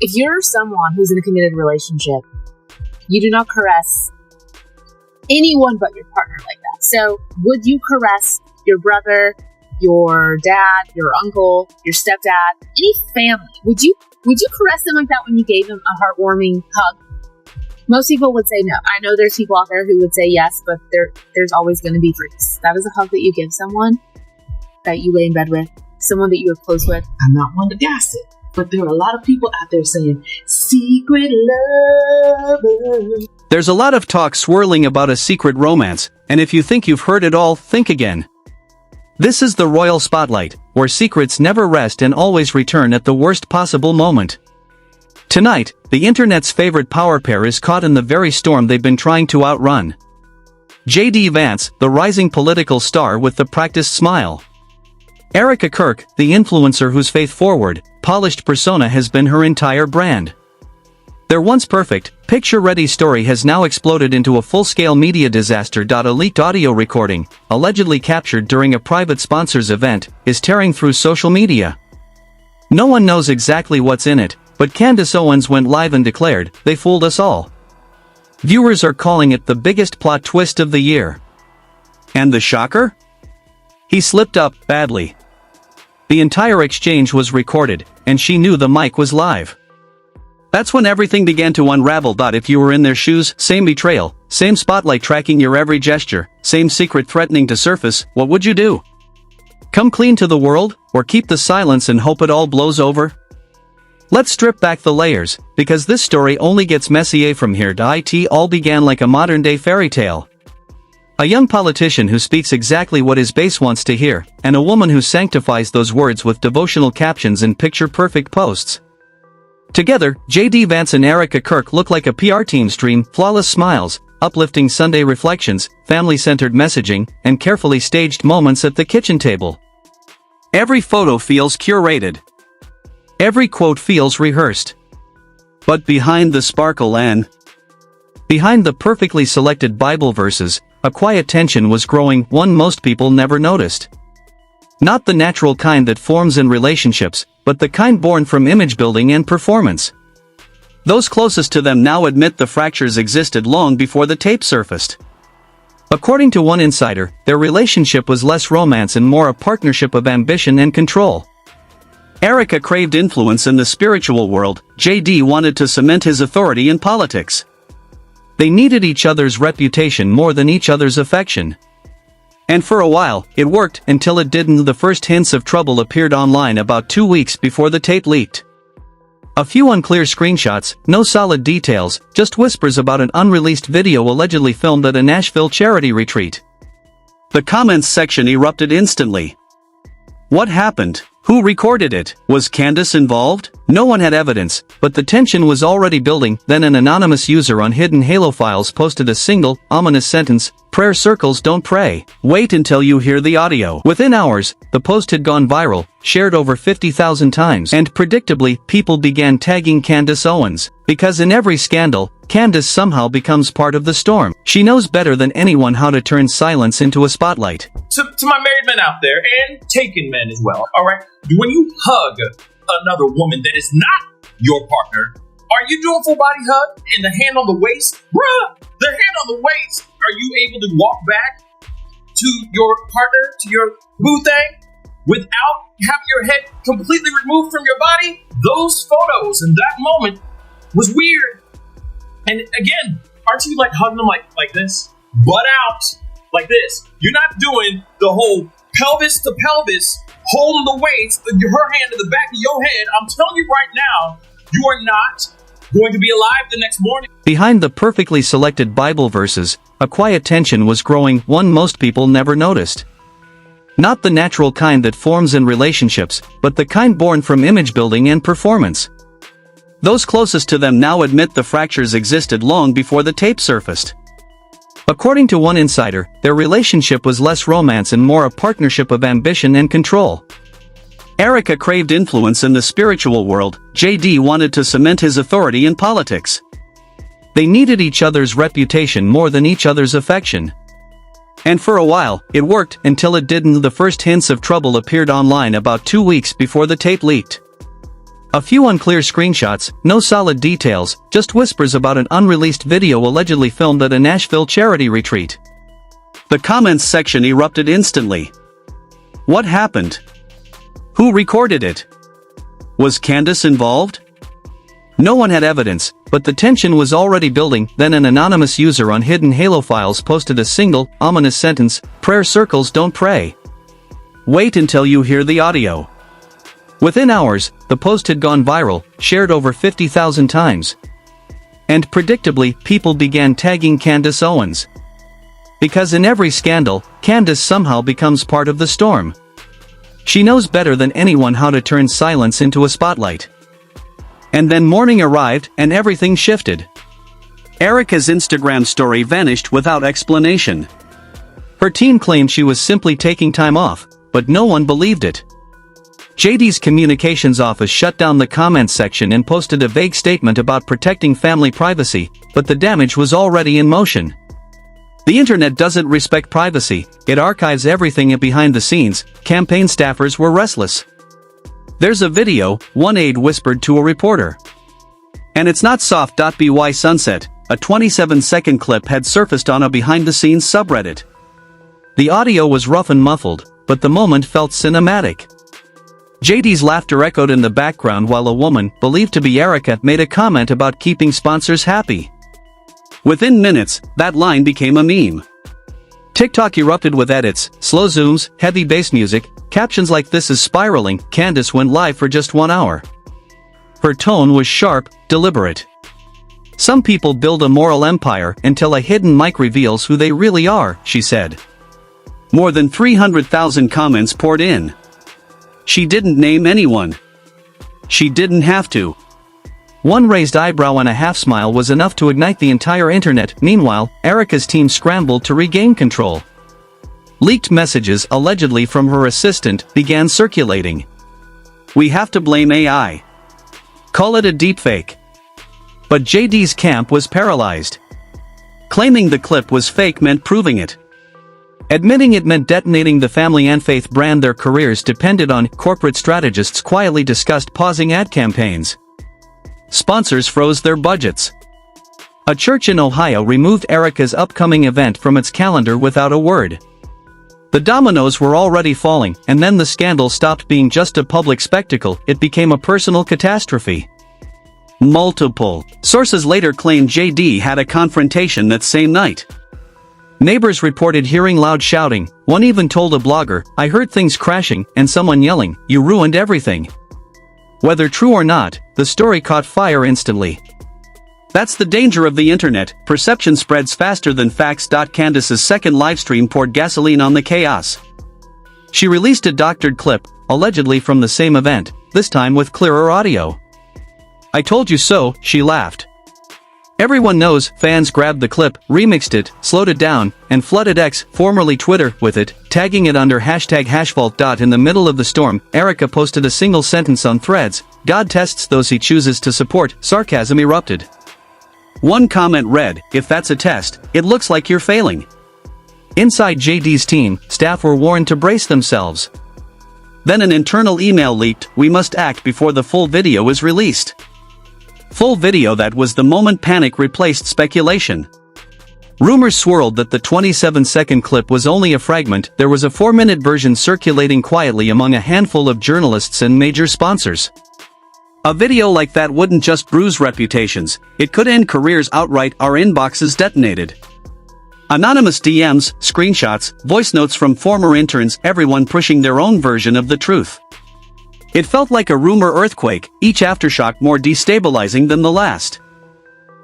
If you're someone who's in a committed relationship, you do not caress anyone but your partner like that. So would you caress your brother, your dad, your uncle, your stepdad, any family? Would you caress them like that when you gave them a heartwarming hug? Most people would say no. I know there's people out there who would say yes, but there's always going to be freaks. That is a hug that you give someone that you lay in bed with, someone that you are close with. I'm not one to gossip, but there are a lot of people out there saying, secret lover. There's a lot of talk swirling about a secret romance, and if you think you've heard it all, think again. This is the Royal Spotlight, where secrets never rest and always return at the worst possible moment. Tonight, the internet's favorite power pair is caught in the very storm they've been trying to outrun. J.D. Vance, the rising political star with the practiced smile. Erika Kirk, the influencer whose faith-forward, polished persona has been her entire brand. Their once perfect, picture-ready story has now exploded into a full-scale media disaster. A leaked audio recording, allegedly captured during a private sponsor's event, is tearing through social media. No one knows exactly what's in it, but Candace Owens went live and declared, "They fooled us all." Viewers are calling it the biggest plot twist of the year. And the shocker? He slipped up badly. The entire exchange was recorded, and she knew the mic was live. That's when everything began to unravel. If you were in their shoes, same betrayal, same spotlight tracking your every gesture, same secret threatening to surface, what would you do? Come clean to the world, or keep the silence and hope it all blows over? Let's strip back the layers, because this story only gets messier from here. It all began like a modern-day fairy tale. A young politician who speaks exactly what his base wants to hear, and a woman who sanctifies those words with devotional captions and picture-perfect posts. Together, J.D. Vance and Erika Kirk look like a PR team's dream: flawless smiles, uplifting Sunday reflections, family-centered messaging, and carefully staged moments at the kitchen table. Every photo feels curated. Every quote feels rehearsed. But behind the sparkle and behind the perfectly selected Bible verses, a quiet tension was growing, one most people never noticed. Not the natural kind that forms in relationships, but the kind born from image building and performance. Those closest to them now admit the fractures existed long before the tape surfaced. According to one insider, their relationship was less romance and more a partnership of ambition and control. Erika craved influence in the spiritual world, J.D. wanted to cement his authority in politics. They needed each other's reputation more than each other's affection. And for a while, it worked, until it didn't. The first hints of trouble appeared online about 2 weeks before the tape leaked. A few unclear screenshots, no solid details, just whispers about an unreleased video allegedly filmed at a Nashville charity retreat. The comments section erupted instantly. What happened? Who recorded it? Was Candace involved? No one had evidence, but the tension was already building. Then an anonymous user on Hidden Halo Files posted a single, ominous sentence: "Prayer circles don't pray. Wait until you hear the audio." Within hours, the post had gone viral, shared over 50,000 times, and predictably, people began tagging Candace Owens. Because in every scandal, Candace somehow becomes part of the storm. She knows better than anyone how to turn silence into a spotlight. To my married men out there, and taken men as well, alright? When you hug another woman that is not your partner, are you doing full body hug and the hand on the waist? Bruh, the hand on the waist. Are you able to walk back to your partner, to your boo thing, without having your head completely removed from your body? Those photos in that moment was weird. And again, aren't you like hugging them like this? Butt out, like this. You're not doing the whole pelvis to pelvis, holding the waist, her hand in the back of your head. I'm telling you right now, you are not going to be alive the next morning. Behind the perfectly selected Bible verses, a quiet tension was growing, one most people never noticed. Not the natural kind that forms in relationships, but the kind born from image building and performance. Those closest to them now admit the fractures existed long before the tape surfaced. According to one insider, their relationship was less romance and more a partnership of ambition and control. Erika craved influence in the spiritual world, J.D. wanted to cement his authority in politics. They needed each other's reputation more than each other's affection. And for a while, it worked, until it didn't. The first hints of trouble appeared online about 2 weeks before the tape leaked. A few unclear screenshots, no solid details, just whispers about an unreleased video allegedly filmed at a Nashville charity retreat. The comments section erupted instantly. What happened? Who recorded it? Was Candace involved? No one had evidence, but the tension was already building. Then an anonymous user on Hidden Halo Files posted a single, ominous sentence: "Prayer circles don't pray. Wait until you hear the audio." Within hours, the post had gone viral, shared over 50,000 times. And predictably, people began tagging Candace Owens. Because in every scandal, Candace somehow becomes part of the storm. She knows better than anyone how to turn silence into a spotlight. And then morning arrived, and everything shifted. Erika's Instagram story vanished without explanation. Her team claimed she was simply taking time off, but no one believed it. JD's communications office shut down the comments section and posted a vague statement about protecting family privacy, but the damage was already in motion. The internet doesn't respect privacy, it archives everything behind the scenes. Campaign staffers were restless. "There's a video," one aide whispered to a reporter. "And it's not soft.by sunset," a 27-second clip had surfaced on a behind-the-scenes subreddit. The audio was rough and muffled, but the moment felt cinematic. JD's laughter echoed in the background while a woman, believed to be Erika, made a comment about keeping sponsors happy. Within minutes, that line became a meme. TikTok erupted with edits, slow zooms, heavy bass music, captions like "This is spiraling." Candace went live for just 1 hour. Her tone was sharp, deliberate. "Some people build a moral empire until a hidden mic reveals who they really are," she said. More than 300,000 comments poured in. She didn't name anyone. She didn't have to. One raised eyebrow and a half-smile was enough to ignite the entire internet. Meanwhile, Erika's team scrambled to regain control. Leaked messages, allegedly from her assistant, began circulating. "We have to blame AI. Call it a deepfake." But JD's camp was paralyzed. Claiming the clip was fake meant proving it. Admitting it meant detonating the family and faith brand their careers depended on. Corporate strategists quietly discussed pausing ad campaigns. Sponsors froze their budgets. A church in Ohio removed Erika's upcoming event from its calendar without a word. The dominoes were already falling, and then the scandal stopped being just a public spectacle, it became a personal catastrophe. Multiple sources later claimed JD had a confrontation that same night. Neighbors reported hearing loud shouting, one even told a blogger, "I heard things crashing," and someone yelling, "You ruined everything." Whether true or not, the story caught fire instantly. That's the danger of the internet, perception spreads faster than facts. Candace's second livestream poured gasoline on the chaos. She released a doctored clip, allegedly from the same event, this time with clearer audio. "I told you so," she laughed. Everyone knows. Fans grabbed the clip, remixed it, slowed it down, and flooded X, formerly Twitter, with it, tagging it under #hashfault. In the middle of the storm, Erika posted a single sentence on Threads: "God tests those he chooses to support." Sarcasm erupted. One comment read, "If that's a test, it looks like you're failing." Inside JD's team, staff were warned to brace themselves. Then an internal email leaked: "We must act before the full video is released." Full video. That was the moment panic replaced speculation. Rumors swirled that the 27-second clip was only a fragment. There was a 4-minute version circulating quietly among a handful of journalists and major sponsors. A video like that wouldn't just bruise reputations, it could end careers outright. Our inboxes detonated. Anonymous DMs, screenshots, voice notes from former interns, everyone pushing their own version of the truth. It felt like a rumor earthquake, each aftershock more destabilizing than the last.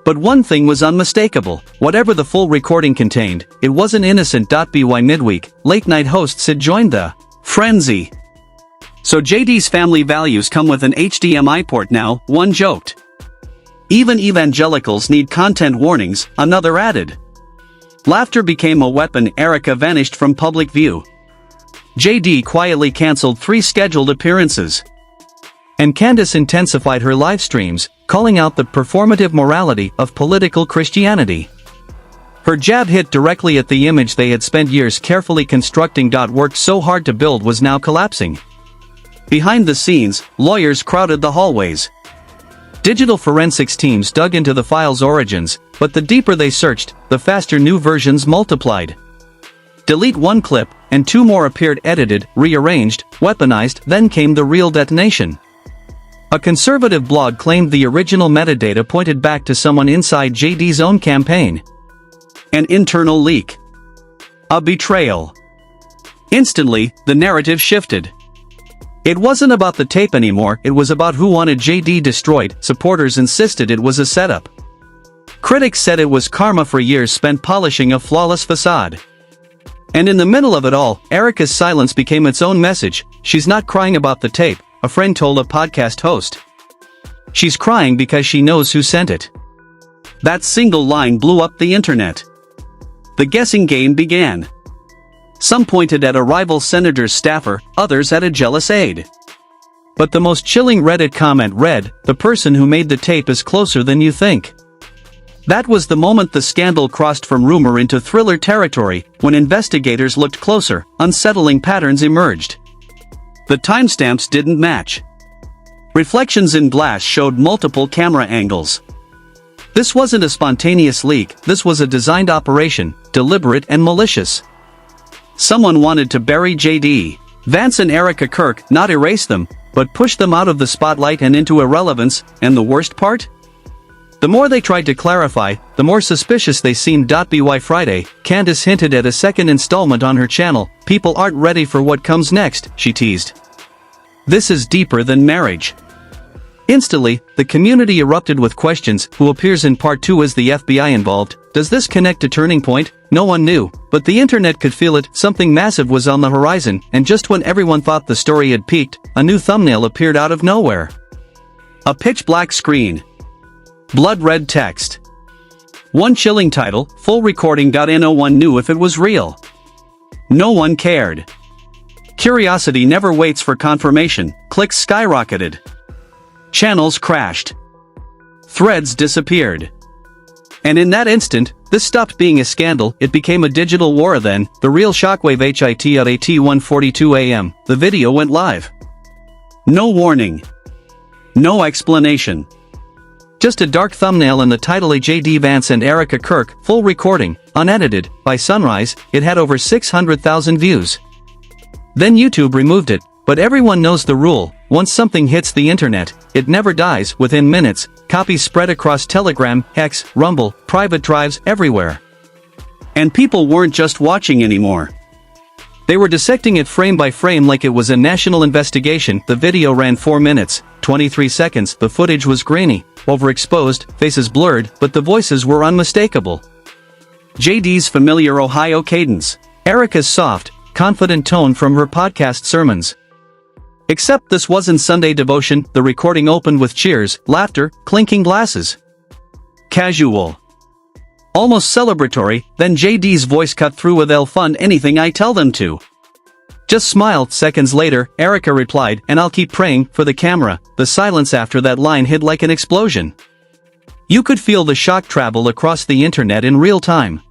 But one thing was unmistakable: whatever the full recording contained, it wasn't innocent. By midweek, late-night hosts had joined the frenzy. "So JD's family values come with an HDMI port now," one joked. "Even evangelicals need content warnings," another added. Laughter became a weapon. Erika vanished from public view. JD quietly cancelled 3 scheduled appearances. And Candace intensified her live streams, calling out the performative morality of political Christianity. Her jab hit directly at the image they had spent years carefully constructing. Worked so hard to build was now collapsing. Behind the scenes, lawyers crowded the hallways. Digital forensics teams dug into the file's origins, but the deeper they searched, the faster new versions multiplied. Delete one clip, and two more appeared edited, rearranged, weaponized, then came the real detonation. A conservative blog claimed the original metadata pointed back to someone inside JD's own campaign. An internal leak. A betrayal. Instantly, the narrative shifted. It wasn't about the tape anymore, it was about who wanted JD destroyed. Supporters insisted it was a setup. Critics said it was karma for years spent polishing a flawless facade. And in the middle of it all, Erika's silence became its own message. She's not crying about the tape, a friend told a podcast host. She's crying because she knows who sent it. That single line blew up the internet. The guessing game began. Some pointed at a rival senator's staffer, others at a jealous aide. But the most chilling Reddit comment read, "The person who made the tape is closer than you think." That was the moment the scandal crossed from rumor into thriller territory. When investigators looked closer, unsettling patterns emerged. The timestamps didn't match. Reflections in glass showed multiple camera angles. This wasn't a spontaneous leak, this was a designed operation, deliberate and malicious. Someone wanted to bury JD, Vance and Erika Kirk, not erase them, but push them out of the spotlight and into irrelevance. And the worst part? The more they tried to clarify, the more suspicious they seemed. By Friday, Candace hinted at a second installment on her channel. People aren't ready for what comes next, she teased. This is deeper than marriage. Instantly, the community erupted with questions. Who appears in part 2? Is the FBI involved? Does this connect to Turning Point? No one knew, but the internet could feel it. Something massive was on the horizon, and just when everyone thought the story had peaked, a new thumbnail appeared out of nowhere. A pitch-black screen. Blood-red text. One chilling title, full recording. No one knew if it was real. No one cared. Curiosity never waits for confirmation. Clicks skyrocketed. Channels crashed. Threads disappeared. And in that instant, this stopped being a scandal, it became a digital war. Then, the real shockwave hit at 1:42 a.m., the video went live. No warning. No explanation. Just a dark thumbnail and the title JD Vance and Erika Kirk, full recording, unedited. By sunrise, it had over 600,000 views. Then YouTube removed it, but everyone knows the rule. Once something hits the internet, it never dies. Within minutes, copies spread across Telegram, X, Rumble, private drives, everywhere. And people weren't just watching anymore. They were dissecting it frame by frame like it was a national investigation. The video ran 4 minutes, 23 seconds. The footage was grainy, overexposed, faces blurred, but the voices were unmistakable. JD's familiar Ohio cadence. Erika's soft, confident tone from her podcast sermons. Except this wasn't Sunday devotion. The recording opened with cheers, laughter, clinking glasses. Casual. Almost celebratory. Then JD's voice cut through with, "They'll fund anything I tell them to." Just smile. Seconds later, Erika replied, "And I'll keep praying for the camera." The silence after that line hit like an explosion. You could feel the shock travel across the internet in real time.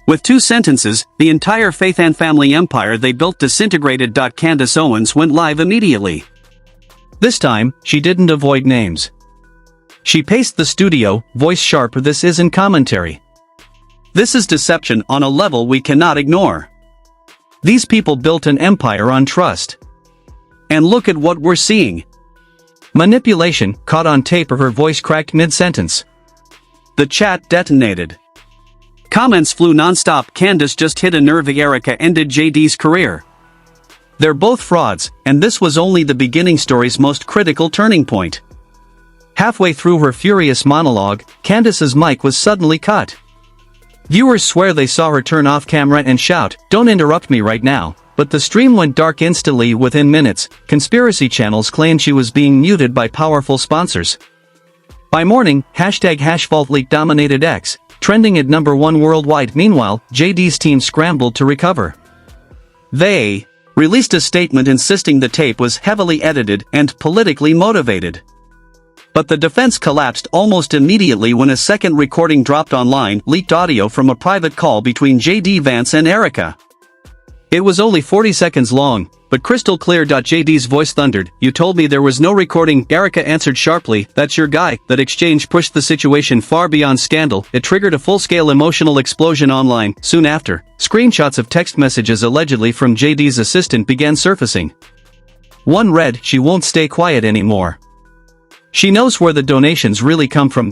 With 2 sentences, the entire faith and family empire they built disintegrated. Candace Owens went live immediately. This time, she didn't avoid names. She paced the studio, voice sharp. "This isn't commentary. This is deception on a level we cannot ignore. These people built an empire on trust. And look at what we're seeing." Manipulation caught on tape. Her voice cracked mid-sentence. The chat detonated. Comments flew non-stop. "Candace just hit a nerve. Erika ended JD's career. They're both frauds, and this was only the beginning." Story's most critical turning point. Halfway through her furious monologue, Candace's mic was suddenly cut. Viewers swear they saw her turn off camera and shout, "Don't interrupt me right now." But the stream went dark instantly. Within minutes, conspiracy channels claimed she was being muted by powerful sponsors. By morning, #vaultleak dominated X, trending at #1 worldwide. Meanwhile, JD's team scrambled to recover. They released a statement insisting the tape was heavily edited and politically motivated. But the defense collapsed almost immediately when a second recording dropped online, leaked audio from a private call between JD Vance and Erika. It was only 40 seconds long, but crystal clear. JD's voice thundered, "You told me there was no recording." Erika answered sharply, "That's your guy." That exchange pushed the situation far beyond scandal. It triggered a full-scale emotional explosion online. Soon after, screenshots of text messages allegedly from JD's assistant began surfacing. One read, "She won't stay quiet anymore. She knows where the donations really come from."